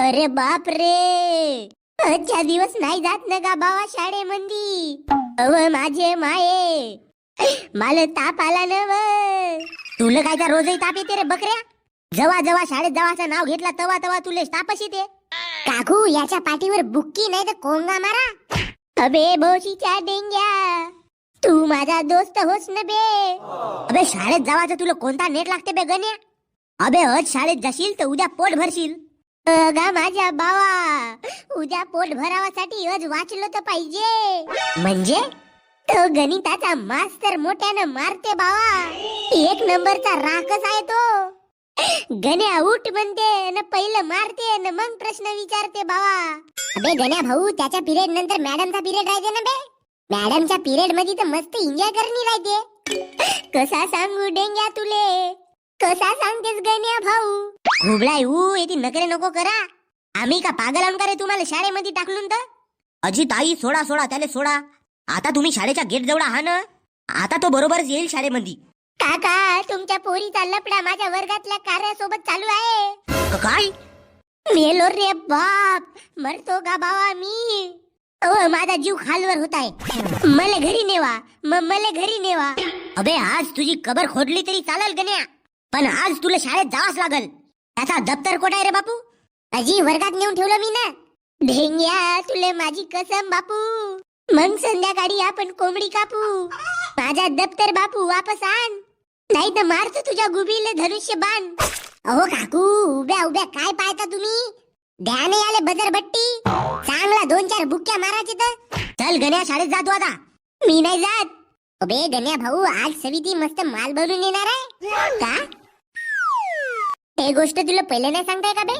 अरे बाप रे, आजच्या दिवस नाही जात ना का बाबा शाळेमंदी? अव माझे माये, मला ताप आला ना व. तुला काय का रोजही ताप येते रे बकऱ्या? जवा जवा शाळेत जावाचं नाव घेतला तवा तवा तुले तापच येते. काकू याच्या पाठीवर बुक्की नाही तर कोंगा मारा. अबे भोशीच्या डेंग्या, तू माझा दोस्त होस न बे. अबे शाळेत जावाचं तुला कोणता नेट लागते बे गण्या? अबे आज शाळेत जाशील तर उद्या पोट भरशील. गा माझ्या बावा, उद्या पोट भरावासाठी आज वाचलं तर पाहिजे. म्हणजे तो गणिताचा मास्तर मोठ्यानं मारते बावा. एक नंबरचा राखस आहे तो. गण्या उठ म्हणते न पहिलं मारते न मग प्रश्न विचारते बावा. अबे गण्या भाऊ, त्याच्या पिरियड नंतर मॅडमचा पिरियड राहते ना बे. मॅडमच्या पिरियड मध्ये तर मस्त एन्जॉय करणी राहते. कसा सांगू डेंग्या तुले, कसा सांगतेस गण्या भाऊ? घुबळाय येती नकरे नको करा. आम्ही का पागल आणून का रे तुम्हाला शाळेमध्ये टाकलून तर? अजित आई सोडा सोडा त्याला सोडा. आता तुम्ही शाळेच्या गेट जवळ आहा ना, आता तो बरोबरच येईल शाळेमध्ये. काका, तुमच्या पोरीचा लपडा माझ्या वर्गातल्या कार्यासोबत चालू आहे. काय? मेलो रे बाप, मरतो का बाबा मी? माझा जीव खालवर होत आहे. मला घरी नेवा, मला घरी नेवा. अबे आज तुझी कबर खोदली तरी चालेल गण्या, पण आज तुला शाळेत जावाच लागल. त्याचा दप्तर कोठ आहे रे बापू? अजी वर्गात नेऊन ठेवलं मी ना. ढेंग्या, तुले माझी कसम बापू. मग संध्याकाळी आपण कोंबडी कापू. माझा दप्तर बापू वापस आण, नाही तर मारतो तुझ्या गुबीले धनुष्य बाण. अहो काकू, उभ्या उभ्या काय पाहता तुम्ही? द्या नाही आले बजरबट्टी. चांगला 2-4 बुक्क्या मारायचे तर. चल गण्या, शाळेत जातो आता. मी नाही जात. अबे गण्या भाऊ, आज सविती मस्त माल बनवून येणार आहे का? हे गोष्ट तुला पहिले नाही सांगताय का बे?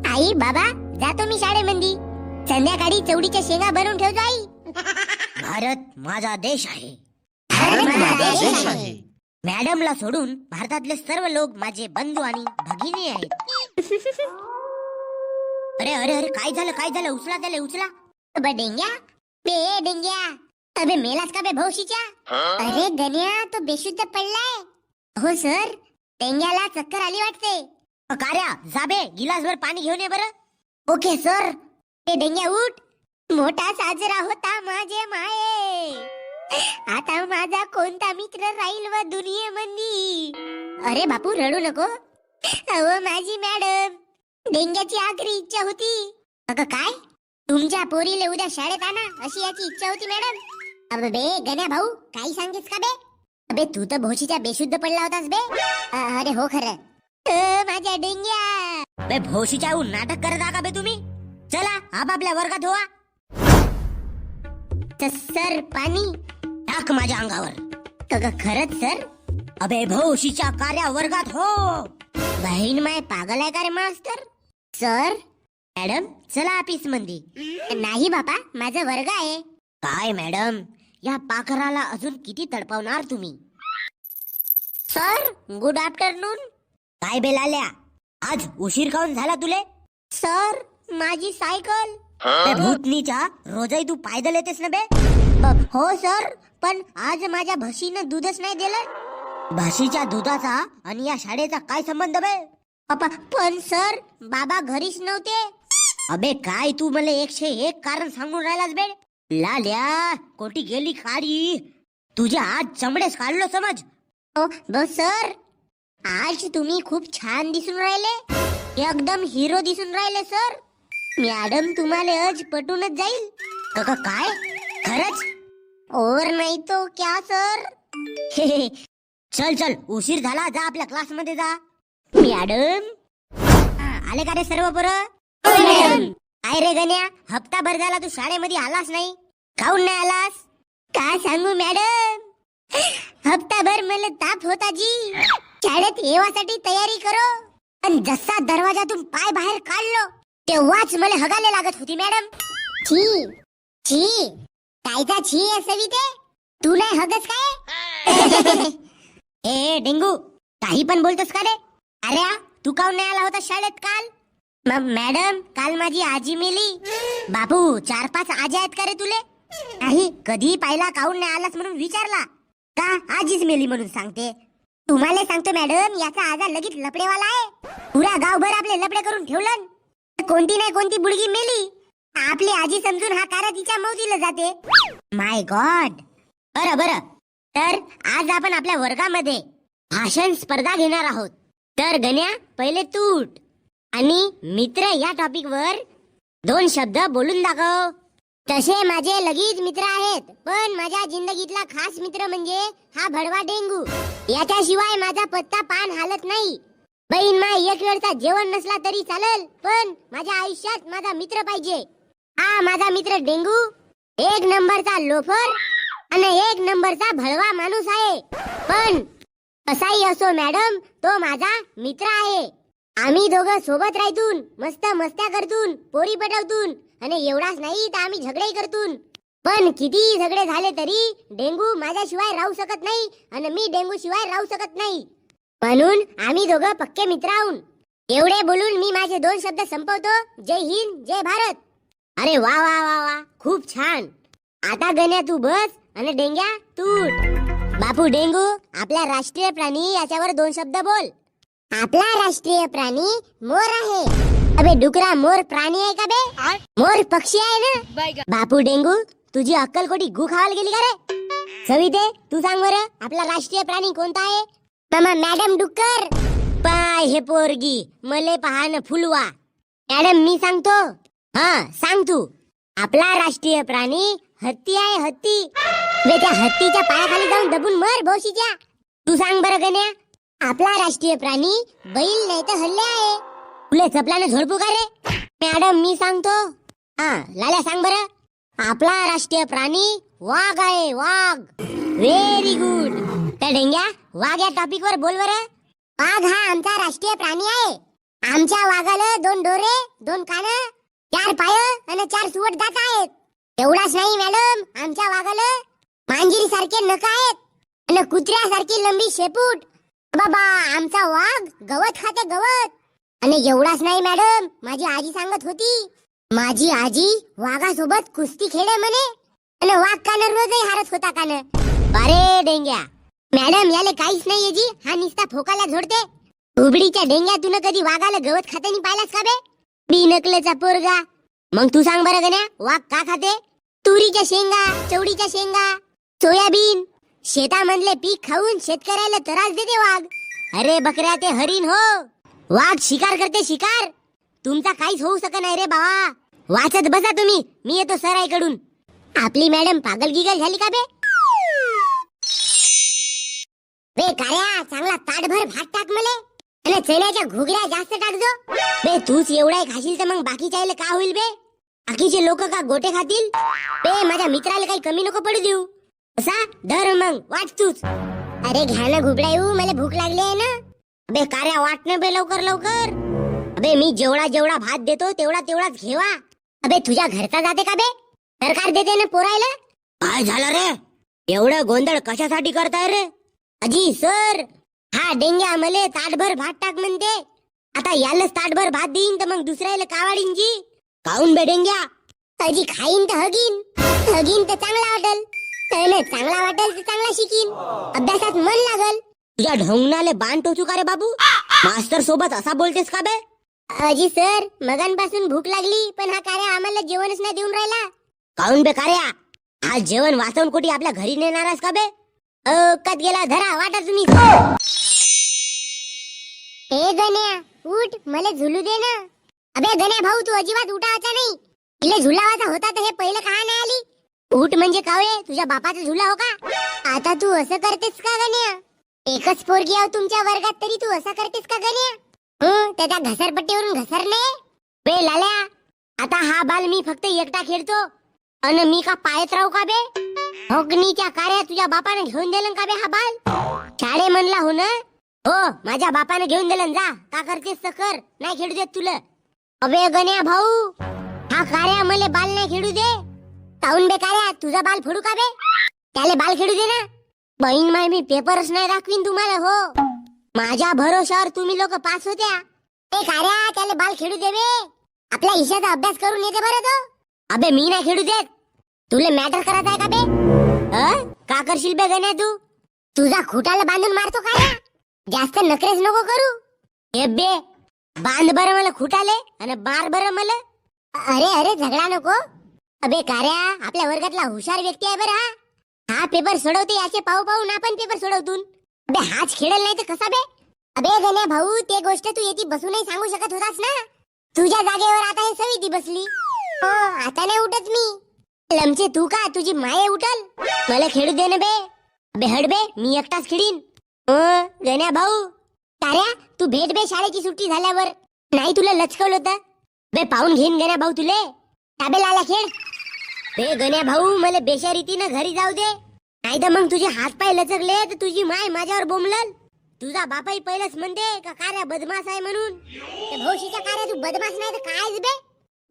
आई बाबा, जातो मी शाळेमध्ये. संध्याकाळी चवडीच्या शेंगा बनवून ठेवतो आई. भारत माझा देश आहे. मॅडमला सोडून भारतातले सर्व लोक माझे बंधू आणि भगिनी आहेत. अरे अरे अरे, काय झालं काय झालं? उचला त्याला उचला. अबे डेंग्या, बे डेंग्या, अबे मेलास का बे भौशीच्या? अरे गण्या, तो बेशुद्ध पडलाय. हो सर, डेंग्याला चक्कर आली वाटते. कार्या, जा बे गिलासभर पाणी घेऊन ये बरं. Okay sir. ते डेंग्या उठ. मोठा साजरा होता माझे माये, आता माझा कोणता मित्र राहील व दुनियेमंदी? अरे बापू, रडू नको. अहो माझी मॅडम, डेंग्याची आखरी इच्छा होती. अगं काय? तुमच्या पोरीले उद्या शाळेत आणा अशी याची इच्छा होती मॅडम. अबे बे गण्या भाऊ, काही सांगतेस का बे? अबे तू तर भोशीच्या बेशुद्ध पडला होतास बे. अरे हो खरं. माझ्या डेंग्या, बे भोशीच्या नाटक करत आहा का बे तुम्ही? चला आपापल्या वर्गात व्हा. सर पाणी टाक माझ्या अंगावर. खरंच सर? अबे भोशीच्या कार्या वर्गात हो. बहीण माय पागल आहे का रे मास्तर? सर मॅडम चला ऑफिस मध्ये. नाही बापा, माझा वर्ग आहे. काय मॅडम, या पाखराला अजून किती तडपावणार तुम्ही? Sir good afternoon. काय बेलाल्या, आज उशीर काऊन झाला तुले? सर माझी सायकल. भूतनीच्या रोजही तू पायदल येतेस ना बे? हो सर, पण आज माझ्या म्हशीनं दूधच नाही दिलं. म्हशीच्या दुधाचा आणि या शाळेचा काय संबंध बे? पण सर बाबा घरीच नव्हते. अबे काय तू मला 101 कारण सांगून राहिलास बे? लाल्या, कोटी गेली काळी, तुझ्या आज चमडेच काढलो समज. सर आज तुम्ही खूप छान दिसून राहिले, एकदम हिरो दिसून राहिले सर. मॅडम तुम्हाला आज पटूनच जाईल. काय खरंच? और नाही तो क्या सर? चल चल, उशीर झाला, जा आपल्या क्लास मध्ये जा. मॅडम आले का रे सर्व पोरं? काय रे गण्या, हप्ताभर झाला तू शाळेमध्ये आलास नाही, काऊन नाही आलास? काय सांगू मॅडम, हप्ताभर मला ताप होता जी. शाळेत येवासाठी तयारी करो, आणि जसा दरवाजातून पाय बाहेर काढलो तेव्हाच मला हगाले लागत होती मॅडम. छी छी, कायचा छी आहे सविते? तू नाही हगस काय? ए डेंगू, काही पण बोलतोस का रे? अरे तू काऊन नाही आला होता शाळेत काल? मॅडम काल माझी आजी मेली. बापू 4-5 आजी आहेत का रे तुले? नाही, कधी पाहिला काऊन नाही आलास म्हणून विचारला का? आजीच मेली म्हणून सांगते. तुम्हाला सांगतो मॅडम, याचा आजार लगेच लपडेवाला आहे. पुरा गावभर आपले लपडे करून ठेवलं. कोणती नाही कोणती बुडगी मेली. आपली आजी समजून हा कारा तिच्या मौतीला जाते. माय गॉड. बरं तर आज आपण आपल्या वर्गामध्ये भाषण स्पर्धा घेणार आहोत. तर गण्या पहिले तूट आणि मित्र या टॉपिक वर 2 शब्द बोलून दाखव. तसे माझे लगीच मित्र आहेत, पण माझ्या जिंदगीतला खास मित्र म्हणजे हा भडवा डेंगू. याच्याशिवाय माझा पत्ता पान हालत नाही. बहीण माय एक वेळचा जेवण नसला तरी चालेल, पण माझ्या आयुष्यात माझा मित्र पाहिजे. हा माझा मित्र डेंगू 1 नंबरचा लोफर आणि 1 नंबरचा भडवा माणूस आहे. पण कसाही असो मॅडम, तो माझा मित्र आहे. आम्ही दोघं सोबत राहतून, मस्त मस्त्या करतून, पोरी पटवतून आणि एवढाच नाही तर आम्ही झगडे करतून. पण किती झगडे झाले तरी डेंगू माझ्याशिवाय राहू शकत नाही आणि मी डेंगू शिवाय राहू शकत नाही. म्हणून आम्ही दोघं पक्के मित्र आहोत. एवढे बोलून मी माझे 2 शब्द संपवतो. जय हिंद, जय भारत. अरे वा वा वा वा, खूप छान. आता गण्या तू बस आणि डेंग्या तूट. बापू डेंगू, आपला राष्ट्रीय प्राणी याच्यावर 2 शब्द बोल. आपला राष्ट्रीय प्राणी मोर आहे. अबे डुकरा, मोर प्राणी आहे का बे? मोर पक्षी आहे ना. बापू डेंगू, तुझी अक्कलकोटी गु खावायला गेली का रे? सविते तू सांग बरं, आपला राष्ट्रीय प्राणी कोणता आहे? मामा मॅडम डुक्कर. पाय हे पोरगी मले पहान फुलवा. मॅडम मी सांगतो. हा सांग तू. आपला राष्ट्रीय प्राणी हत्ती आहे, हत्ती. बे त्या हत्तीच्या पायाखाली जाऊन दबून मर भोशीच्या. तू सांग बरं गण्या. आपला राष्ट्रीय प्राणी बैल नाही तर हल्ले आहे. तुले चपलाने झोडपू का रे? मॅडम मी सांगतो. हा लाल्या सांग बरं. आपला राष्ट्रीय प्राणी वाघ आहे, वाघ. Very good. त्या डेंग्या वाघ या टॉपिक वर बोल बरं. वाघ हा आमचा राष्ट्रीय प्राणी आहे. आमच्या वाघाला 2 डोरे, 2 कान, 4 पाय आणि 4 सुवट दात आहेत. एवढाच नाही मॅडम, आमच्या वाघाला मांजरी सारखे नख आहेत आणि कुत्र्यासारखी लंबी शेपूट. बाबा आमचा वाघ गवत खाते, गवत. आणि एवढाच नाही मॅडम, माझी आजी सांगत होती, माझी आजी वाघासोबत कुस्ती खेळे म्हणे आणि वाघ कान रोजही हारत होता कान. अरे डेंग्या, मॅडम याले काहीच नाहीये जी, हा निस्ता फोकाला झोडते. उबडीच्या डेंग्या, तुला कधी वाघाला गवत खातानी पाहिलास का बे? बिनकलेचा पोरगा. मग तू सांग बरं गण्या, वाघ का खाते? तुरीच्या शेंगा, चवडीच्या शेंगा, सोयाबीन, शेतामधले पीक खाऊन शेतकऱ्याला त्रास देते वाघ. अरे बकऱ्या, ते हरिण हो. वाघ शिकार करते, शिकार. तुमचा काहीच होऊ शकत नाही रे बाबा. वाचत बसा तुम्ही, मी येतो सराईकडून. आपली मॅडम पागल गिगल झाली का बे? बे कार्या, चांगला ताटभर भात टाक मले आणि चण्याच्या घुगऱ्या जास्त टाकजो. बे तूच एवढा खाशील तर मग बाकीच्या का होईल बे? बाकीचे लोक का गोटे खातील? बे माझ्या मित्राला काही कमी नको पडू देऊ. असा धर मग, वाट तूच. अरे घ्या ना घुबडा येऊ, मला भूक लागली आहे ना. अबे कार्या वाट ना बे, लवकर लवकर. अबे मी जेवढा भात देतो तेवढाच घेवा. अबे तुझ्या घरचा जाते का बे? सरकार देते ना पोरायला. काय झालं रे? एवढं गोंधळ कशासाठी करताय रे? अजी सर, हा डेंग्या मले ताटभर भात टाक म्हणते. आता यालाच ताटभर भात देईन तर मग दुसऱ्याला कावाडीन जी. काऊन बे डेंग्या? अजी खाईन तर हगीन, हगीन तर चांगला वाटल, चांगला वाटेल तर चांगला शिकीन, अभ्यासात मन लागल. तुझ्या ढोंगणाले बाण टोचू का रे बाबू? मास्तर सोबत असा बोलतेस का बे? अजी सर, मगांपासून भूक लागली, पण हा कार्या आम्हाला जेवणच नाही देऊन राहिला. काऊन बे कार्या? आज जेवण वाचवून कोटी आपल्या घरी नेणारस का बे? कत गेला, धरा वाटा तुम्ही. ए गण्या उठ, मला झुलू दे ना. अबे गण्या भाऊ, तू अजिबात उठायचा नाही. तिला झुलावाचा होता तर हे पहिलं का नाही आली? उठ म्हणजे कावळे, तुझ्या बापाचा झुला हो का? आता तू असं करतेस का गण्या? एकच पोरगी आहो तुमच्या वर्गात, तरी तू असं करतेस का गण्या? त्याच्या घसरपट्टीवरून घसरणे. बे लाल्या, आता हा बाल मी फक्त एकटा खेळतो आणि मी का पायत राहू का बे? होगणीच्या कार्या तुझ्या बापाने घेऊन दिलं का बे हा बाल? शाळे म्हणला हो ना? हो, माझ्या बापाने घेऊन दिलं. जा, का करतेस तर कर, नाही खेळू देत तुला. अबे गण्या भाऊ, हा कार्या मले बाल नाही खेळू दे. काऊन बे कार्या, तुझा बाल फोडू का बे? त्याला बाल खेळू दे ना. बहीण माय, मी पेपरच नाही दाखवीन तुम्हाला. हो, माझ्या भरोशावर तुम्ही लोक पास होत्या. ए कार्या, त्याला बाल खेळू दे बे. आपल्या हिशाचा अभ्यास करून येते बरं तो. अबे मी नाही खेळू देत. तुला मॅटर करत आहे का बे? का करशील बे गण्या तू? तुझा खुटाला बांधून मारतो कार्या. जास्त नखरेच नको करू. हे बे, बांध बरं मला खुटाले आणि बार बरं मला. अरे अरे झगडा नको. अबे कार्या आपल्या वर्गातला हुशार व्यक्ती आहे बरं हा पेपर सोडवते याचे पाहू पाहून आपण पेपर सोडवतून. अबे हाच खेळेल नाही तर कसा बे. अबे गण्या भाऊ ते गोष्ट तू येती बसूनही सांगू शकत होतास ना. तुझ्या जागेवर आता हे सविती बसली. हो आता नाही उठत मी. लमचे तू का तुझी माये उठल. मला खेळू दे ना बे. अबे हड बे मी एकटाच खेळीन. गण्या भाऊ कार्या तू भेट बे शाळेची सुट्टी झाल्यावर. नाही तुला लचकवलं होतं. बे पाहून घेईन गण्या भाऊ तुले. ताबे लाला खेळ. बे गण्या भाऊ मला बेशारीतीनं घरी जाऊ दे. नाही तर मग तुझे हात पाय लचकले तर तुझी माय माझ्यावर बोंबलल. तुझा बापाही पहिलंच म्हणते का कार्या बदमाश आहे म्हणून. त्या भाऊशीच्या कार्या तू बदमाश नाही तर काय बे.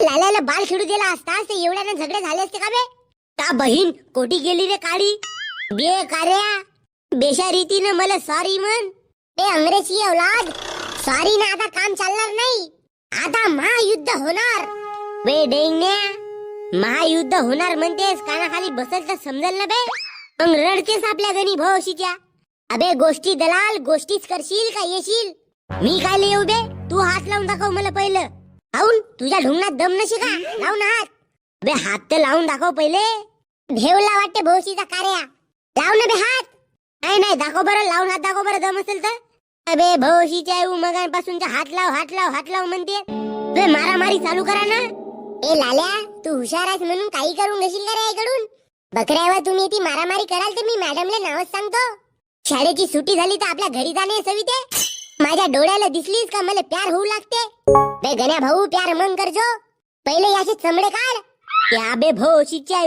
लाल्याला बाल खेळू दिला असतास तर एवढ्यानं झगडे झाले असते का बे. का बहीण कोटी गेली रे काळी. बे कार्या बेशारीतीनं मला सॉरी म्हण. बे अंग्रेजी औलाद सॉरी ना आता काम चालणार नाही. आता महायुद्ध होणार. बे डेंग्या महायुद्ध होणार म्हणतेस कानाखाली बसल तर समजल ना बे. मग रडतेस आपल्या गणी भाऊशीच्या. अबे गोष्टी दलाल गोष्टीच करशील का येशील. मी काय येऊ बे. तू हात लावून दाखव मला पहिलं. लावून तुझ्या ढुंगणात दम नशी का. लावून हात. बे हात तर लावून दाखव पहिले. भेवला वाटते भाऊशीचा कार्या. लाव ना बे हात. नाही नाही दाखव बरं लावून हात दाखव बरं दम असेल तर. अबे भाऊशीच्या मगांपासूनच्या हात लाव हात लाव हात लाव म्हणते. बे मारामारी चालू करा ना. ए लाल्या तू हुशार आहेस म्हणून काही करून घेशील का रे आईकडून. बकऱ्यावर तुम्ही ती मारामारी कराल तर मी मॅडमला नावच सांगतो. शाळेची सुट्टी झाली तर आपल्या घरी जाणे सविते. माझ्या डोळ्याला दिसलीस का मला प्यार होऊ लागते. बे गण्या भाऊ प्यार मन करजो. पहिले याचे चमडे काढ. त्या बे भाऊशीच्या